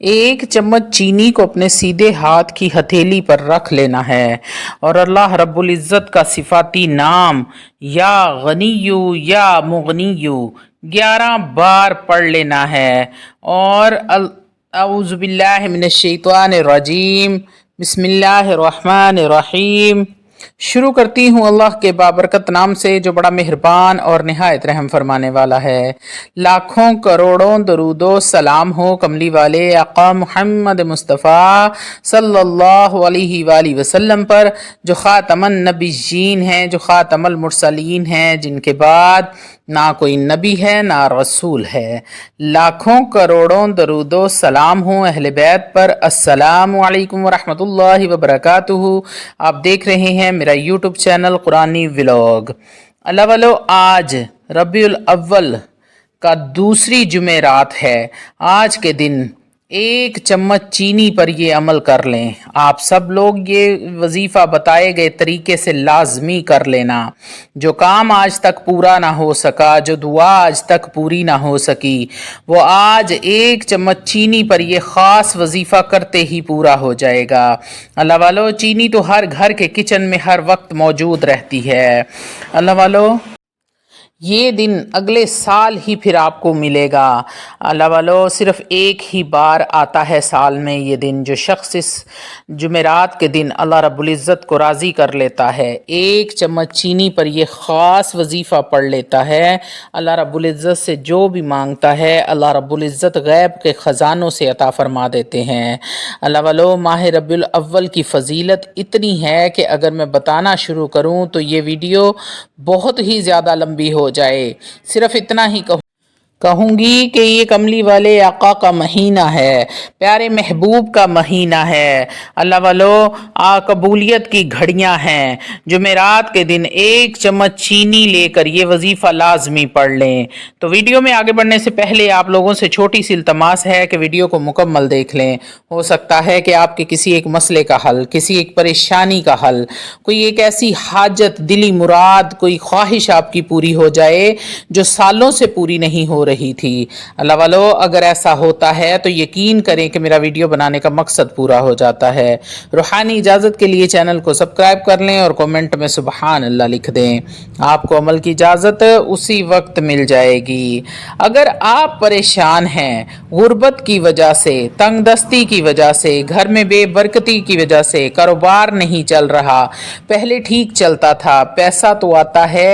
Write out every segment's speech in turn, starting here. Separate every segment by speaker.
Speaker 1: एक चम्मच चीनी को अपने सीधे हाथ की हथेली पर रख लेना है और अल्लाह रब्बुल इज़्ज़त का सिफाती नाम या गनियु या मुगनियु 11 बार पढ़ लेना है और औज़ु बिल्लाहि मिनश शैतानिर रजीम बिस्मिल्लाहिर रहमानिर रहीम। शुरू करती हूँ अल्लाह के बाबरकत नाम से जो बड़ा मेहरबान और निहायत रहम फरमाने वाला है। लाखों करोड़ों दरूदो सलाम हो कमली वाले आका मुहम्मद मुस्तफ़ा सल्लल्लाहु अलैहि वसल्लम पर, जो ख़ातमन नबिय्यीन हैं, जो ख़ातमुल मुरसलीन हैं, जिनके बाद ना कोई नबी है ना रसूल है। लाखों करोड़ों दरूदो सलाम हो अहले बैत पर। अस्सलामु अलैकुम वरहमतुल्लाहि वबरकातुहू। आप देख रहे हैं मेरा यूट्यूब चैनल कुरानी व्लॉग। अल्लाह वालो, आज रबीउल अव्वल का दूसरी जुमेरात है। आज के दिन एक चम्मच चीनी पर ये अमल कर लें। आप सब लोग ये वजीफ़ा बताए गए तरीके से लाजमी कर लेना। जो काम आज तक पूरा ना हो सका, जो दुआ आज तक पूरी ना हो सकी, वो आज एक चम्मच चीनी पर ये ख़ास वजीफ़ा करते ही पूरा हो जाएगा। अल्लाह वालो, चीनी तो हर घर के किचन में हर वक्त मौजूद रहती है। अल्लाह वालो, ये दिन अगले साल ही फिर आपको मिलेगा। अल्लाह वालो, सिर्फ़ एक ही बार आता है साल में ये दिन। जो शख्स इस जुमेरात के दिन अल्लाह रब्बुल इज़्ज़त को राज़ी कर लेता है, एक चम्मच चीनी पर ये ख़ास वजीफ़ा पढ़ लेता है, अल्लाह रब्बुल इज़्ज़त से जो भी मांगता है अल्लाह रब्बुल इज़्ज़त गैब के ख़जानों से अता फ़रमा देते हैं। अल्लाह वालो, माह रबीउल अव्वल की फ़जीलत इतनी है कि अगर मैं बताना शुरू करूँ तो ये वीडियो बहुत ही ज़्यादा लंबी हो जाए। सिर्फ इतना ही कहूँगी कि ये कमली वाले आका का महीना है, प्यारे महबूब का महीना है। अल्लाह वालो, कबूलियत की घड़ियाँ हैं। जुमेरात के दिन एक चम्मच चीनी लेकर ये वजीफ़ा लाजमी पढ़ लें। तो वीडियो में आगे बढ़ने से पहले आप लोगों से छोटी सी इल्तमास है कि वीडियो को मुकम्मल देख लें। हो सकता है कि आपके किसी एक मसले का हल, किसी एक परेशानी का हल, कोई एक ऐसी हाजत, दिली मुराद, कोई ख्वाहिश आपकी पूरी हो जाए जो सालों से पूरी नहीं हो रही थी। अल्लाह वालो, अगर ऐसा होता है तो यकीन करें कि मेरा वीडियो बनाने का मकसद पूरा हो जाता है। रूहानी इजाज़त के लिए चैनल को सब्सक्राइब कर लें और कमेंट में सुबहान अल्लाह लिख दें। आपको अमल की इजाज़त उसी वक्त मिल जाएगी। अगर आप परेशान हैं गुर्बत की वजह से, तंगदस्ती की वजह से, घर में बेबरकती की वजह से, कारोबार नहीं चल रहा, पहले ठीक चलता था, पैसा तो आता है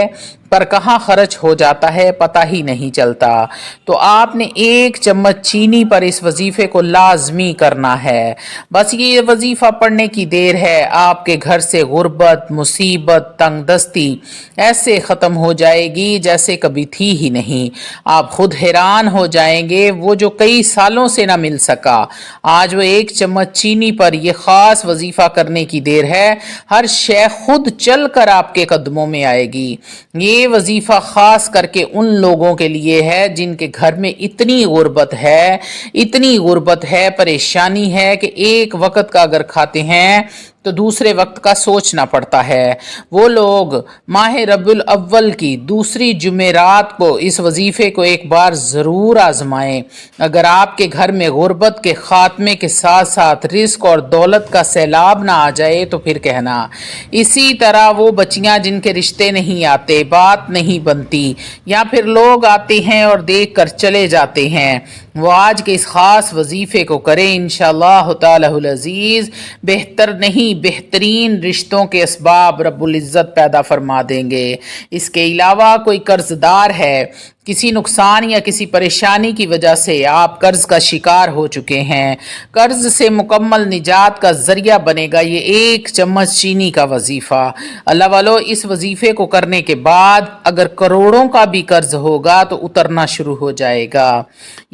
Speaker 1: पर कहाँ खर्च हो जाता है पता ही नहीं चलता, तो आपने एक चम्मच चीनी पर इस वजीफ़े को लाजमी करना है। बस ये वजीफ़ा पढ़ने की देर है, आपके घर से गुर्बत, मुसीबत, तंगदस्ती ऐसे ख़त्म हो जाएगी जैसे कभी थी ही नहीं। आप खुद हैरान हो जाएंगे, वो जो कई सालों से ना मिल सका, आज वो एक चम्मच चीनी पर यह ख़ास वजीफ़ा करने की देर है। हर शय खुद चल कर आपके कदमों में आएगी। ये वजीफ़ा ख़ास करके उन लोगों के लिए है जिनके घर में इतनी गुर्बत है, इतनी गुर्बत है, परेशानी है कि एक वक्त का अगर खाते हैं तो दूसरे वक्त का सोचना पड़ता है। वो लोग माह रबीउल अव्वल की दूसरी जुमेरात को इस वजीफ़े को एक बार ज़रूर आजमाएं। अगर आपके घर में गुर्बत के ख़ात्मे के साथ साथ रिस्क और दौलत का सैलाब ना आ जाए तो फिर कहना। इसी तरह वो बच्चियां जिनके रिश्ते नहीं आते, बात नहीं बनती, या फिर लोग आते हैं और देख कर चले जाते हैं, वो आज के इस ख़ास वजीफ़े को करें। इंशाअल्लाह तालाहुल अज़ीज़ बेहतर नहीं बेहतरीन रिश्तों के असबाब रब्बुल इज़्ज़त पैदा फरमा देंगे। इसके अलावा कोई कर्ज़दार है, किसी नुकसान या किसी परेशानी की वजह से आप कर्ज़ का शिकार हो चुके हैं, कर्ज़ से मुकम्मल निजात का ज़रिया बनेगा ये एक चम्मच चीनी का वजीफ़ा। अल्लाह वालो, इस वजीफ़े को करने के बाद अगर करोड़ों का भी कर्ज़ होगा तो उतरना शुरू हो जाएगा।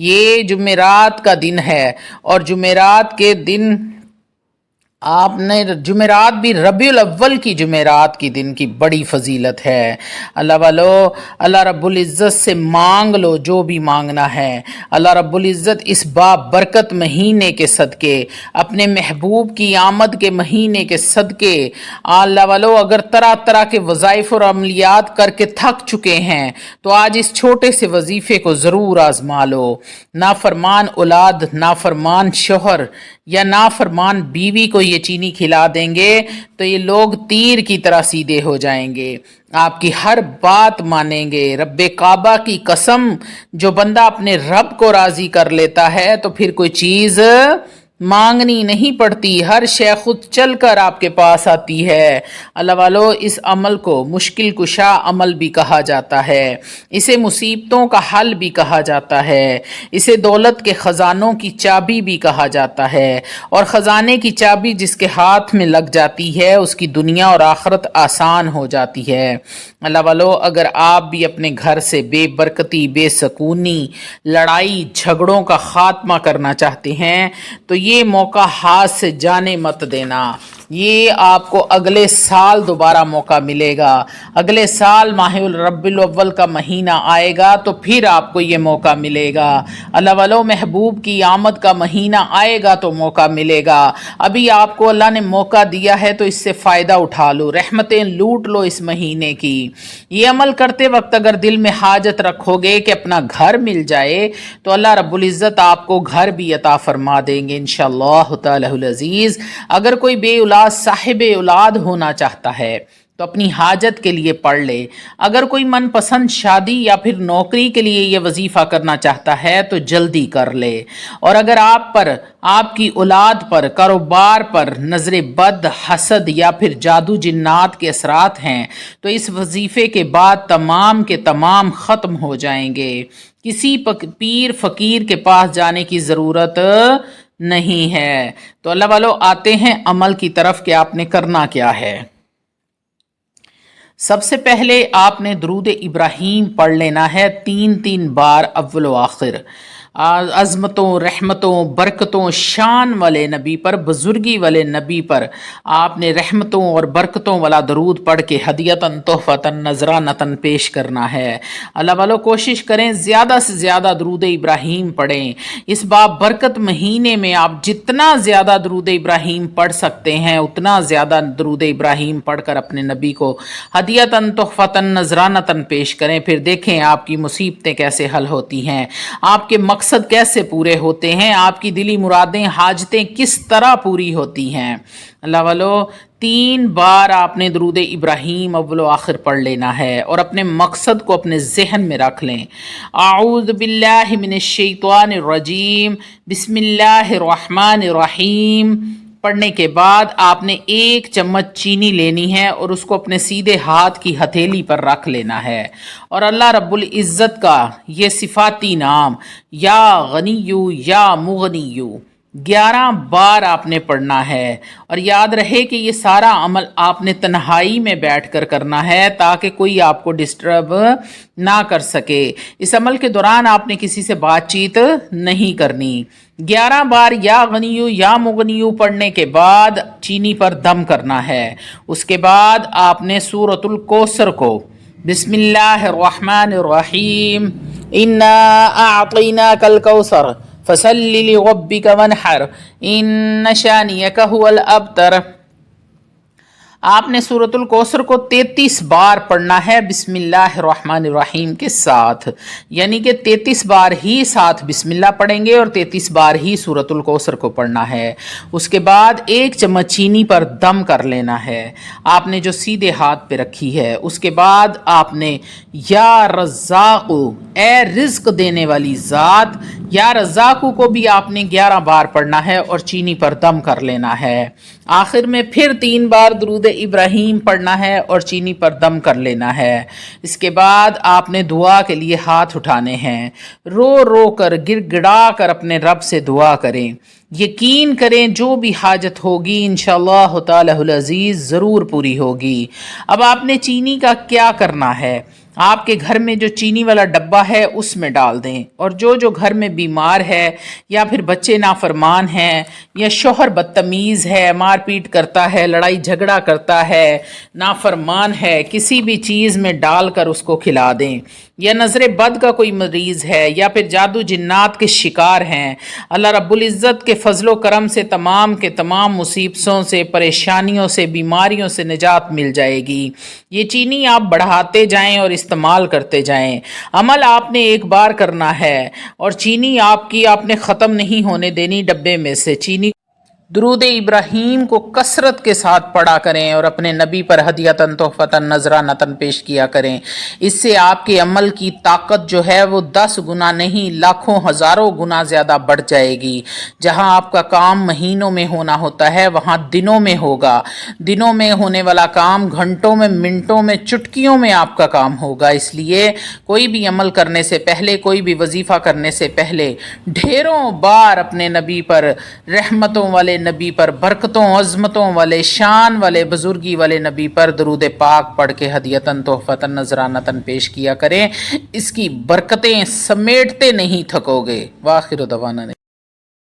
Speaker 1: ये जुमेरात का दिन है और जुमेरात के दिन आपने जुमेरात भी रबीउल अव्वल की जुमेरात की दिन की बड़ी फजीलत है। अल्लाह वालो, अल्लाह रब्बुल इज़्ज़त से मांग लो जो भी मांगना है। अल्लाह रब्बुल इज़्ज़त इस बाबरकत महीने के सदके, अपने महबूब की आमद के महीने के सदके, अल्लाह वालो अगर तरह तरह के वज़ाइफ और अमलियात करके थक चुके हैं तो आज इस छोटे से वजीफ़े को ज़रूर आजमा लो। नाफरमान औलाद, नाफरमान शोहर या नाफरमान बीवी को ये चीनी खिला देंगे तो ये लोग तीर की तरह सीधे हो जाएंगे, आपकी हर बात मानेंगे। रब्बे काबा की कसम, जो बंदा अपने रब को राजी कर लेता है तो फिर कोई चीज़ मांगनी नहीं पड़ती, हर शय खुद चल कर आपके पास आती है। अल्लाह वालो, इस अमल को मुश्किल कुशा अमल भी कहा जाता है, इसे मुसीबतों का हल भी कहा जाता है, इसे दौलत के ख़जानों की चाबी भी कहा जाता है। और ख़जाने की चाबी जिसके हाथ में लग जाती है उसकी दुनिया और आखिरत आसान हो जाती है। अल्लाह वालो, अगर आप भी अपने घर से बेबरकती, बेसकूनी, लड़ाई झगड़ों का खात्मा करना चाहते हैं तो ये मौका हाथ से जाने मत देना। ये आपको अगले साल दोबारा मौका मिलेगा। अगले साल माहिउल रब्बिल अव्वल का महीना आएगा तो फिर आपको ये मौका मिलेगा। अल्लाह वालो, महबूब की आमद का महीना आएगा तो मौका मिलेगा। अभी आपको अल्लाह ने मौका दिया है तो इससे फ़ायदा उठा लो, रहमतें लूट लो इस महीने की। ये अमल करते वक्त अगर दिल में हाजत रखोगे कि अपना घर मिल जाए तो अल्लाह रब्बुल इज़्ज़त आपको घर भी अता फरमा देंगे इंशाअल्लाह ताअल अज़ीज़। अगर कोई बेऔलाद साहिब औलाद होना चाहता है तो अपनी हाजत के लिए पढ़ ले। अगर कोई मनपसंद शादी या फिर नौकरी के लिए ये वजीफ़ा करना चाहता है तो जल्दी कर ले। और अगर आप पर, आपकी औलाद पर, कारोबार पर नज़र बद, हसद या फिर जादू जिन्नात के असरात हैं तो इस वजीफ़े के बाद तमाम के तमाम ख़त्म हो जाएंगे। किसी पीर फ़कीर के पास जाने की ज़रूरत नहीं है। तो अल्लाह वालों, आते हैं अमल की तरफ कि आपने करना क्या है। सबसे पहले आपने दुरूद इब्राहीम पढ़ लेना है 3 बार अव्वल व आखिर। अज़मतों, रहमतों, बरकतों, शान वाले नबी पर, बुजुर्गी वाले नबी पर आपने रहमतों और बरकतों वाला दरूद पढ़ के हदियतन, तोहफ़तन, नजरानतन पेश करना है। अल्लाह वालों, कोशिश करें ज़्यादा से ज़्यादा दरूद इब्राहीम पढ़ें। इस बाबरकत महीने में आप जितना ज़्यादा दरूद इब्राहीम पढ़ सकते हैं उतना ज़्यादा दरूद इब्राहीम पढ़ कर अपने नबी को हदियतन, तोहफ़तन, नजरानतन पेश करें। फिर देखें आपकी मुसीबतें कैसे हल होती हैं, आपके मकसद कैसे पूरे होते हैं, आपकी दिली मुरादें, हाजतें किस तरह पूरी होती हैं। अल्लाह वालो, 3 बार आपने दुरूद इब्राहीम अव्वल आखिर पढ़ लेना है और अपने मकसद को अपने जहन में रख लें। आऊज़ु बिल्लाहि मिनश शैतानिर रजीम, बिस्मिल्लाहिर रहमानिर रहीम पढ़ने के बाद आपने 1 चम्मच चीनी लेनी है और उसको अपने सीधे हाथ की हथेली पर रख लेना है और अल्लाह रब्बुल इज़्ज़त का ये सिफाती नाम या गनियु या मुगनियु 11 बार आपने पढ़ना है। और याद रहे कि ये सारा अमल आपने तन्हाई में बैठकर करना है ताकि कोई आपको डिस्टर्ब ना कर सके। इस अमल के दौरान आपने किसी से बातचीत नहीं करनी। 11 बार या गनियु या मुगनियु पढ़ने के बाद चीनी पर दम करना है। उसके बाद आपने सूरतुल कौसर को बिस्मिल्लाहिर्रहमानिर्रहीम इन्ना अअतैनाकल कौसर फसल्लि लिरब्बिका वन्हर इन्न शानियका हुवल अबतर। आपने सूरतुल कौसर को 33 बार पढ़ना है बिस्मिल्लाहिर्रहमानिर्रहीम के साथ, यानी कि 33 बार ही साथ बिस्मिल्लाह पढ़ेंगे और 33 बार ही सूरतुल कौसर को पढ़ना है। उसके बाद 1 चम्मच चीनी पर दम कर लेना है आपने जो सीधे हाथ पे रखी है। उसके बाद आपने या रज़्ज़ाक़ु, ए रिज़्क़ देने वाली ज़ात, या रज़्ज़ाक़ु को भी आपने 11 बार पढ़ना है और चीनी पर दम कर लेना है। आखिर में फिर 3 बार दुरूद इब्राहीम पढ़ना है और चीनी पर दम कर लेना है। इसके बाद आपने दुआ के लिए हाथ उठाने हैं, रो रो कर, गिड़गिड़ा कर अपने रब से दुआ करें। यकीन करें जो भी हाजत होगी इंशाअल्लाह ताला अज़ीज़ ज़रूर पूरी होगी। अब आपने चीनी का क्या करना है, آپ کے گھر میں جو چینی والا ڈبہ ہے اس میں ڈال دیں، اور جو گھر میں بیمار ہے یا پھر بچے نافرمان ہیں یا شوہر بدتمیز ہے، مار پیٹ کرتا ہے، لڑائی جھگڑا کرتا ہے، نافرمان ہے، کسی بھی چیز میں ڈال کر اس کو کھلا دیں۔ یا نظر بد کا کوئی مریض ہے یا پھر جادو جنات کے شکار ہیں، اللہ رب العزت کے فضل و کرم سے تمام کے تمام مصیبتوں سے، پریشانیوں سے، بیماریوں سے نجات مل جائے گی۔ یہ چینی آپ بڑھاتے جائیں اور استعمال کرتے جائیں۔ عمل آپ نے ایک بار کرنا ہے، اور چینی آپ نے ختم نہیں ہونے دینی ڈبے میں سے۔ چینی درود ابراہیم کو کثرت کے ساتھ پڑھا کریں اور اپنے نبی پر ہدیتاً تحفتاً نذرانتاً پیش کیا کریں۔ اس سے آپ کے عمل کی طاقت جو ہے وہ 10 گنا نہیں، لاکھوں ہزاروں گنا زیادہ بڑھ جائے گی۔ جہاں آپ کا کام مہینوں میں ہونا ہوتا ہے وہاں دنوں میں ہوگا۔ دنوں میں ہونے والا کام گھنٹوں میں، منٹوں میں، چٹکیوں میں آپ کا کام ہوگا۔ اس لیے کوئی بھی عمل کرنے سے پہلے، کوئی بھی وظیفہ کرنے سے پہلے ڈھیروں بار اپنے نبی پر، رحمتوں والے نبی پر، برکتوں عظمتوں والے، شان والے، بزرگی والے نبی پر درود پاک پڑھ کے ہدیتاً تحفتاً نذرانتاً پیش کیا کریں۔ اس کی برکتیں سمیٹتے نہیں تھکو گے۔ وآخر دعوانا